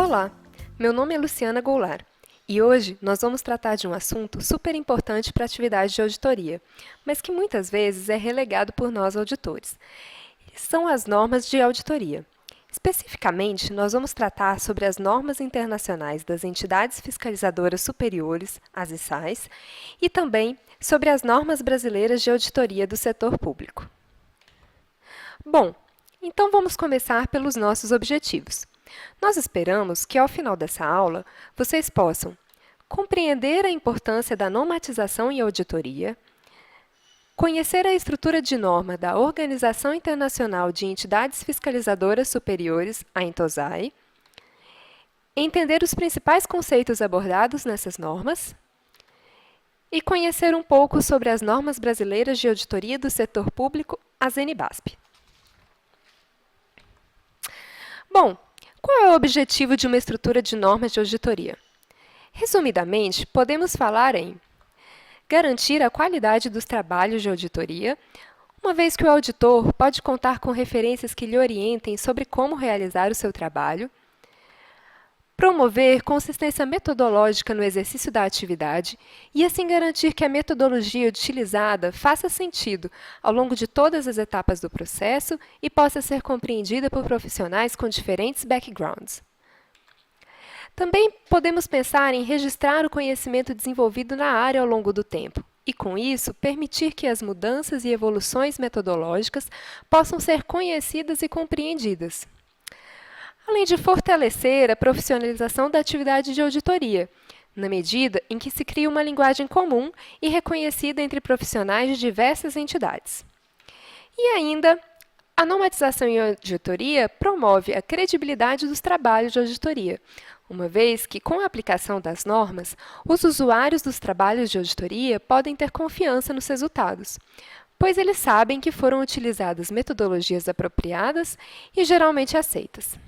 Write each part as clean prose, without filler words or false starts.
Olá, meu nome é Luciana Goulart e hoje nós vamos tratar de um assunto super importante para a atividade de auditoria, mas que muitas vezes é relegado por nós auditores. São as normas de auditoria. Especificamente, nós vamos tratar sobre as normas internacionais das entidades fiscalizadoras superiores, as ISAs, e também sobre as normas brasileiras de auditoria do setor público. Bom, então vamos começar pelos nossos objetivos. Nós esperamos que, ao final dessa aula, vocês possam compreender a importância da normatização em auditoria, conhecer a estrutura de norma da Organização Internacional de Entidades Fiscalizadoras Superiores, a INTOSAI, entender os principais conceitos abordados nessas normas e conhecer um pouco sobre as normas brasileiras de auditoria do setor público, as NBASP. Bom, qual é o objetivo de uma estrutura de normas de auditoria? Resumidamente, podemos falar em garantir a qualidade dos trabalhos de auditoria, uma vez que o auditor pode contar com referências que lhe orientem sobre como realizar o seu trabalho, promover consistência metodológica no exercício da atividade e assim garantir que a metodologia utilizada faça sentido ao longo de todas as etapas do processo e possa ser compreendida por profissionais com diferentes backgrounds. Também podemos pensar em registrar o conhecimento desenvolvido na área ao longo do tempo e, com isso, permitir que as mudanças e evoluções metodológicas possam ser conhecidas e compreendidas. Além de fortalecer a profissionalização da atividade de auditoria, na medida em que se cria uma linguagem comum e reconhecida entre profissionais de diversas entidades. E ainda, a normatização em auditoria promove a credibilidade dos trabalhos de auditoria, uma vez que, com a aplicação das normas, os usuários dos trabalhos de auditoria podem ter confiança nos resultados, pois eles sabem que foram utilizadas metodologias apropriadas e geralmente aceitas.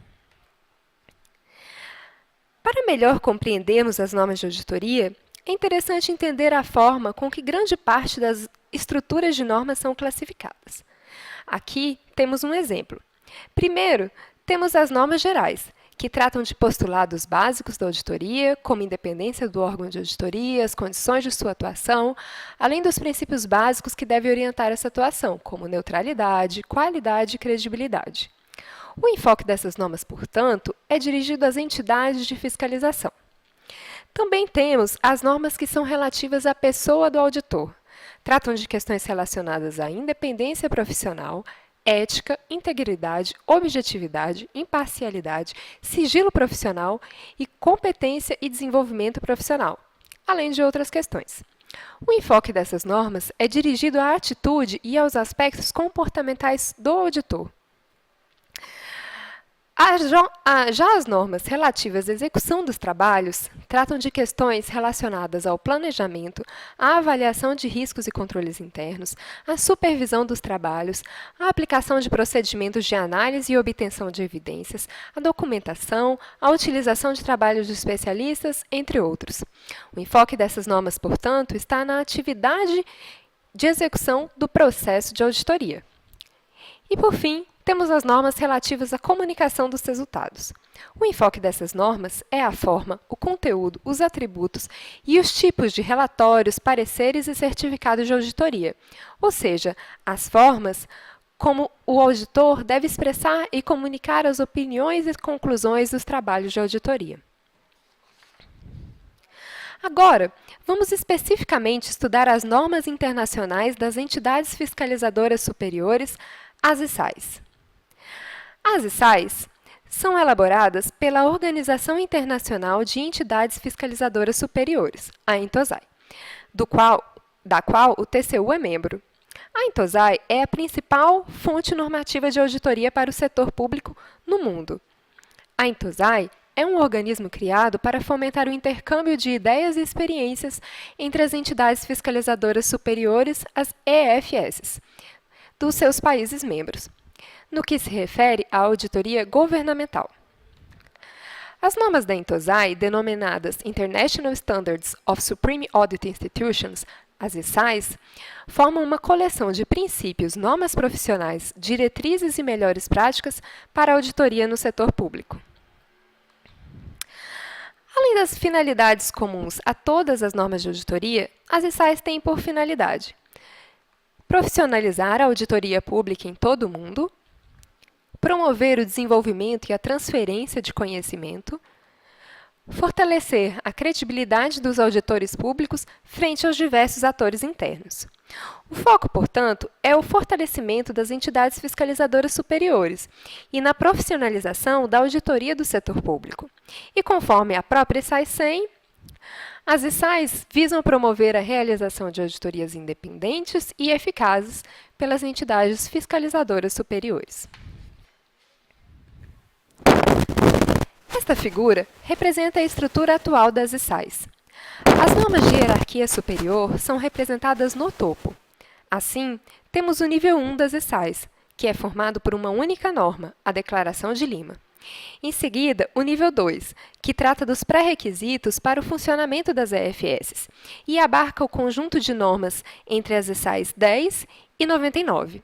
Para melhor compreendermos as normas de auditoria, é interessante entender a forma com que grande parte das estruturas de normas são classificadas. Aqui temos um exemplo. Primeiro, temos as normas gerais, que tratam de postulados básicos da auditoria, como independência do órgão de auditoria, as condições de sua atuação, além dos princípios básicos que devem orientar essa atuação, como neutralidade, qualidade e credibilidade. O enfoque dessas normas, portanto, é dirigido às entidades de fiscalização. Também temos as normas que são relativas à pessoa do auditor. Tratam de questões relacionadas à independência profissional, ética, integridade, objetividade, imparcialidade, sigilo profissional e competência e desenvolvimento profissional, além de outras questões. O enfoque dessas normas é dirigido à atitude e aos aspectos comportamentais do auditor. Já as normas relativas à execução dos trabalhos tratam de questões relacionadas ao planejamento, à avaliação de riscos e controles internos, à supervisão dos trabalhos, à aplicação de procedimentos de análise e obtenção de evidências, à documentação, à utilização de trabalhos de especialistas, entre outros. O enfoque dessas normas, portanto, está na atividade de execução do processo de auditoria. E, por fim, temos as normas relativas à comunicação dos resultados. O enfoque dessas normas é a forma, o conteúdo, os atributos e os tipos de relatórios, pareceres e certificados de auditoria, ou seja, as formas como o auditor deve expressar e comunicar as opiniões e conclusões dos trabalhos de auditoria. Agora, vamos especificamente estudar as normas internacionais das entidades fiscalizadoras superiores, as ISAs. As ISAs são elaboradas pela Organização Internacional de Entidades Fiscalizadoras Superiores, a INTOSAI, da qual o TCU é membro. A INTOSAI é a principal fonte normativa de auditoria para o setor público no mundo. A INTOSAI é um organismo criado para fomentar o intercâmbio de ideias e experiências entre as entidades fiscalizadoras superiores, as EFS, dos seus países membros, no que se refere à auditoria governamental. As normas da INTOSAI, denominadas International Standards of Supreme Audit Institutions, as ISAs, formam uma coleção de princípios, normas profissionais, diretrizes e melhores práticas para a auditoria no setor público. Além das finalidades comuns a todas as normas de auditoria, as ISAIs têm por finalidade profissionalizar a auditoria pública em todo o mundo, promover o desenvolvimento e a transferência de conhecimento, fortalecer a credibilidade dos auditores públicos frente aos diversos atores internos. O foco, portanto, é o fortalecimento das entidades fiscalizadoras superiores e na profissionalização da auditoria do setor público. E conforme a própria ISAI 100, as ISAIs visam promover a realização de auditorias independentes e eficazes pelas entidades fiscalizadoras superiores. Esta figura representa a estrutura atual das ISAIs. As normas de hierarquia superior são representadas no topo. Assim, temos o nível 1 das ISAIs, que é formado por uma única norma, a Declaração de Lima. Em seguida, o nível 2, que trata dos pré-requisitos para o funcionamento das EFS e abarca o conjunto de normas entre as ISAIs 10 e 99.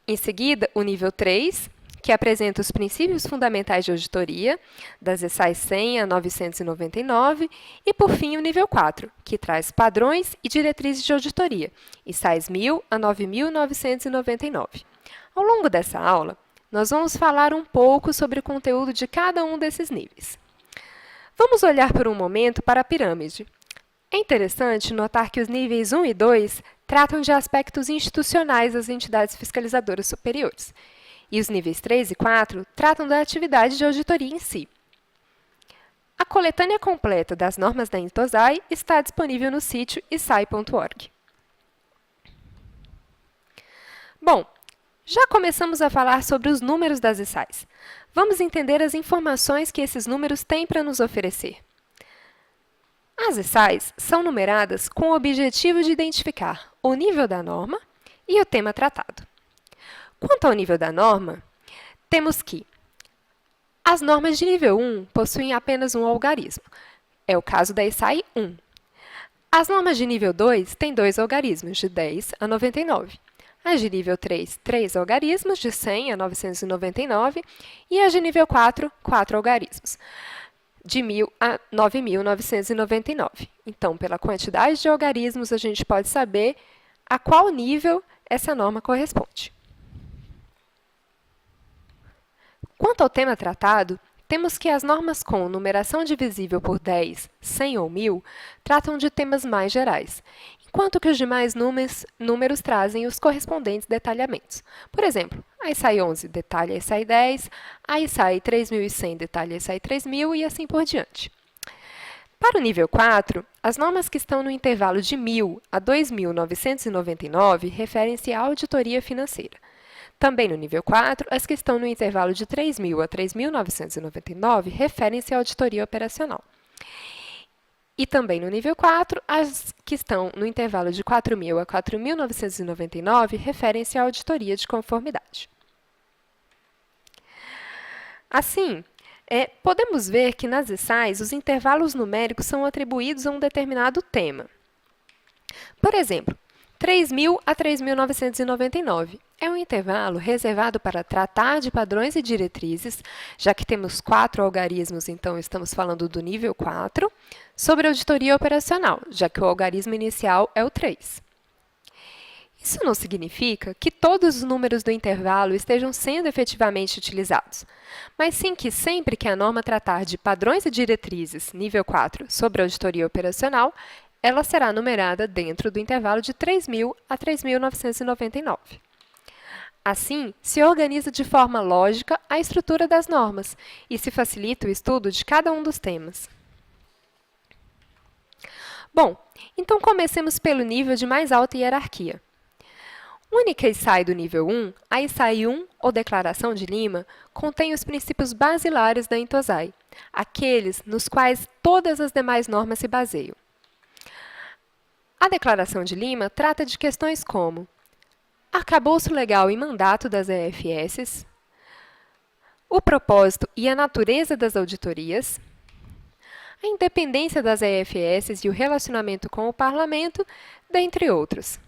Em seguida, o nível 3, que apresenta os princípios fundamentais de auditoria, das ISAIs 100 a 999, e, por fim, o nível 4, que traz padrões e diretrizes de auditoria, ISAIs 1000 a 9999. Ao longo dessa aula, nós vamos falar um pouco sobre o conteúdo de cada um desses níveis. Vamos olhar por um momento para a pirâmide. É interessante notar que os níveis 1 e 2 tratam de aspectos institucionais das entidades fiscalizadoras superiores, e os níveis 3 e 4 tratam da atividade de auditoria em si. A coletânea completa das normas da INTOSAI está disponível no sítio isai.org. Bom, já começamos a falar sobre os números das ISAIs. Vamos entender as informações que esses números têm para nos oferecer. As ISAIs são numeradas com o objetivo de identificar o nível da norma e o tema tratado. Quanto ao nível da norma, temos que as normas de nível 1 possuem apenas um algarismo. É o caso da ISAI 1. As normas de nível 2 têm 2 algarismos, de 10 a 99. As de nível 3, 3 algarismos, de 100 a 999, e as de nível 4, 4 algarismos, de 1000 a 9999. Então, pela quantidade de algarismos, a gente pode saber a qual nível essa norma corresponde. Quanto ao tema tratado, temos que as normas com numeração divisível por 10, 100 ou 1000 tratam de temas mais gerais, enquanto que os demais números trazem os correspondentes detalhamentos. Por exemplo, a ISAI 11 detalha a ISAI 10, a ISAI 3100 detalha a ISAI 3000 e assim por diante. Para o nível 4, as normas que estão no intervalo de 1000 a 2999 referem-se à auditoria financeira. Também no nível 4, as que estão no intervalo de 3.000 a 3.999 referem-se à auditoria operacional. E também no nível 4, as que estão no intervalo de 4.000 a 4.999 referem-se à auditoria de conformidade. Assim, podemos ver que nas ISAIs os intervalos numéricos são atribuídos a um determinado tema. Por exemplo, 3.000 a 3.999 é um intervalo reservado para tratar de padrões e diretrizes, já que temos 4 algarismos, então estamos falando do nível 4, sobre auditoria operacional, já que o algarismo inicial é o 3. Isso não significa que todos os números do intervalo estejam sendo efetivamente utilizados, mas sim que sempre que a norma tratar de padrões e diretrizes, nível 4, sobre auditoria operacional, ela será numerada dentro do intervalo de 3.000 a 3.999. Assim, se organiza de forma lógica a estrutura das normas e se facilita o estudo de cada um dos temas. Bom, então comecemos pelo nível de mais alta hierarquia. Única ISAI do nível 1, a ISAI 1, ou Declaração de Lima, contém os princípios basilares da INTOSAI, aqueles nos quais todas as demais normas se baseiam. A Declaração de Lima trata de questões como arcabouço legal e mandato das EFS, o propósito e a natureza das auditorias, a independência das EFS e o relacionamento com o Parlamento, dentre outros.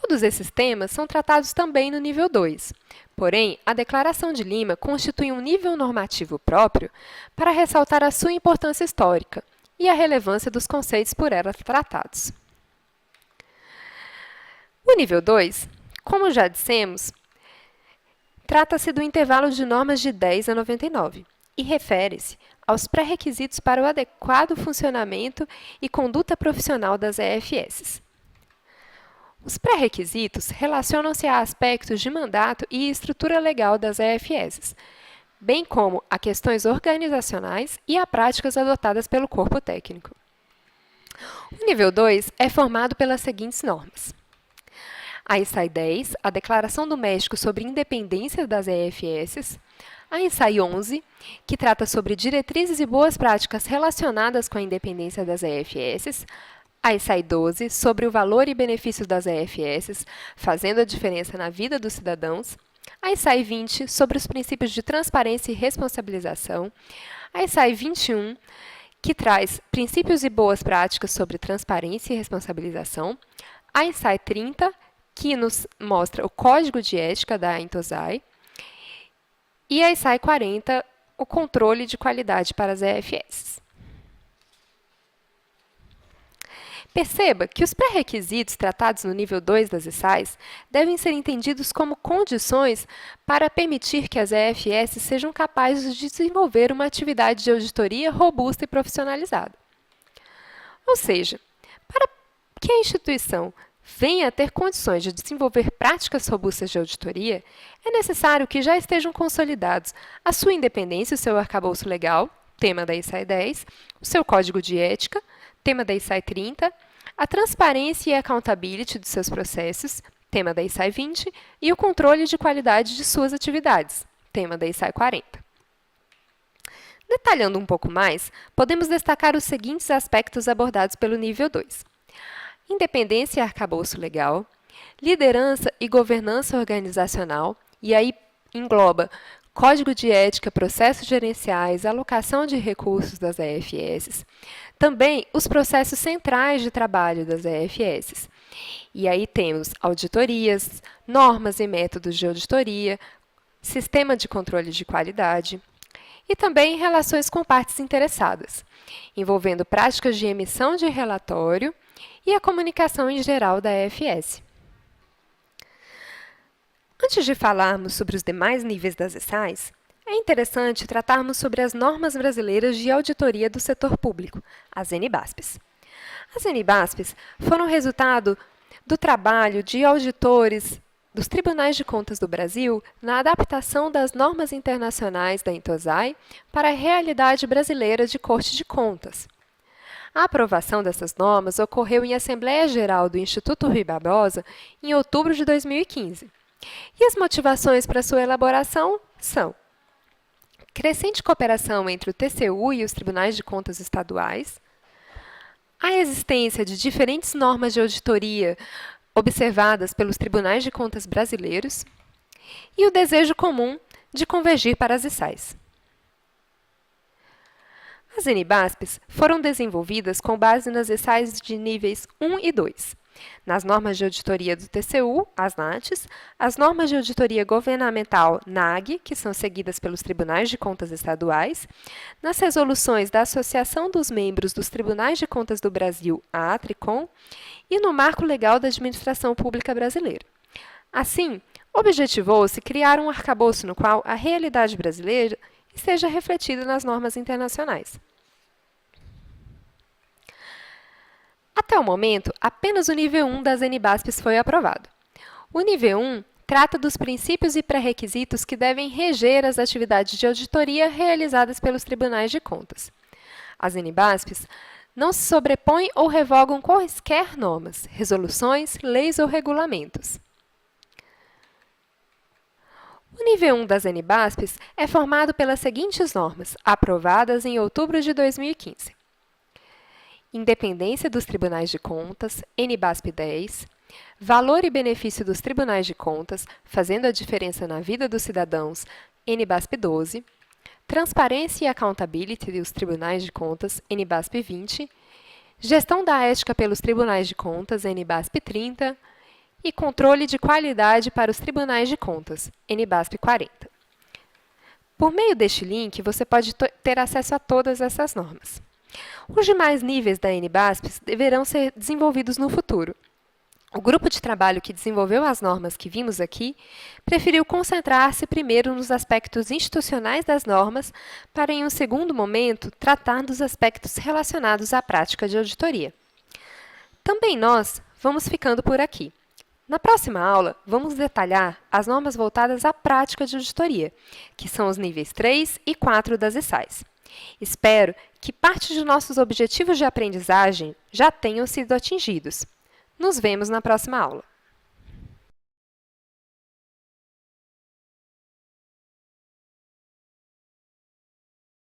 Todos esses temas são tratados também no nível 2. Porém, a Declaração de Lima constitui um nível normativo próprio para ressaltar a sua importância histórica e a relevância dos conceitos por ela tratados. O nível 2, como já dissemos, trata-se do intervalo de normas de 10 a 99 e refere-se aos pré-requisitos para o adequado funcionamento e conduta profissional das EFS. Os pré-requisitos relacionam-se a aspectos de mandato e estrutura legal das EFS, bem como a questões organizacionais e a práticas adotadas pelo corpo técnico. O nível 2 é formado pelas seguintes normas: a ISAI 10, a Declaração do México sobre Independência das EFS, a ISAI 11, que trata sobre diretrizes e boas práticas relacionadas com a independência das EFS, a ISAI 12, sobre o valor e benefícios das EFS, fazendo a diferença na vida dos cidadãos, a ISAI 20, sobre os princípios de transparência e responsabilização, a ISAI 21, que traz princípios e boas práticas sobre transparência e responsabilização, a ISAI 30, que nos mostra o Código de Ética da Intosai, e a ISAI 40, o controle de qualidade para as EFS. Perceba que os pré-requisitos tratados no nível 2 das ISAIs devem ser entendidos como condições para permitir que as EFS sejam capazes de desenvolver uma atividade de auditoria robusta e profissionalizada. Ou seja, para que a instituição venha a ter condições de desenvolver práticas robustas de auditoria, é necessário que já estejam consolidados a sua independência e o seu arcabouço legal, tema da ISAI 10, o seu código de ética, tema da ISAI 30, a transparência e accountability dos seus processos, tema da ISAI 20, e o controle de qualidade de suas atividades, tema da ISAI 40. Detalhando um pouco mais, podemos destacar os seguintes aspectos abordados pelo nível 2. Independência e arcabouço legal, liderança e governança organizacional, e aí engloba código de ética, processos gerenciais, alocação de recursos das EFS, também os processos centrais de trabalho das EFS. E aí temos auditorias, normas e métodos de auditoria, sistema de controle de qualidade, e também relações com partes interessadas, envolvendo práticas de emissão de relatório e a comunicação em geral da EFS. Antes de falarmos sobre os demais níveis das ISAIs, é interessante tratarmos sobre as normas brasileiras de auditoria do setor público, as NBASPs. As NBASPs foram resultado do trabalho de auditores dos Tribunais de Contas do Brasil na adaptação das normas internacionais da Intosai para a realidade brasileira de Corte de Contas. A aprovação dessas normas ocorreu em Assembleia Geral do Instituto Rui Barbosa em outubro de 2015. E as motivações para sua elaboração são crescente cooperação entre o TCU e os Tribunais de Contas estaduais, a existência de diferentes normas de auditoria observadas pelos Tribunais de Contas brasileiros e o desejo comum de convergir para as ISAIs. As NBASPs foram desenvolvidas com base nas ISAIs de níveis 1 e 2, nas normas de auditoria do TCU, as NATs, as normas de auditoria governamental NAG, que são seguidas pelos Tribunais de Contas estaduais, nas resoluções da Associação dos Membros dos Tribunais de Contas do Brasil, a ATRICOM, e no Marco Legal da Administração Pública Brasileira. Assim, objetivou-se criar um arcabouço no qual a realidade brasileira esteja refletida nas normas internacionais. Até o momento, apenas o nível 1 das NBASPs foi aprovado. O nível 1 trata dos princípios e pré-requisitos que devem reger as atividades de auditoria realizadas pelos Tribunais de Contas. As NBASPs não se sobrepõem ou revogam quaisquer normas, resoluções, leis ou regulamentos. O nível 1 das NBASPs é formado pelas seguintes normas, aprovadas em outubro de 2015. Independência dos Tribunais de Contas, NBASP 10. Valor e benefício dos Tribunais de Contas, fazendo a diferença na vida dos cidadãos, NBASP 12. Transparência e accountability dos Tribunais de Contas, NBASP 20. Gestão da ética pelos Tribunais de Contas, NBASP 30. e Controle de Qualidade para os Tribunais de Contas, NBASP 40. Por meio deste link, você pode ter acesso a todas essas normas. Os demais níveis da NBASP deverão ser desenvolvidos no futuro. O grupo de trabalho que desenvolveu as normas que vimos aqui preferiu concentrar-se primeiro nos aspectos institucionais das normas para, em um segundo momento, tratar dos aspectos relacionados à prática de auditoria. Também nós vamos ficando por aqui. Na próxima aula, vamos detalhar as normas voltadas à prática de auditoria, que são os níveis 3 e 4 das ESAIs. Espero que parte de nossos objetivos de aprendizagem já tenham sido atingidos. Nos vemos na próxima aula.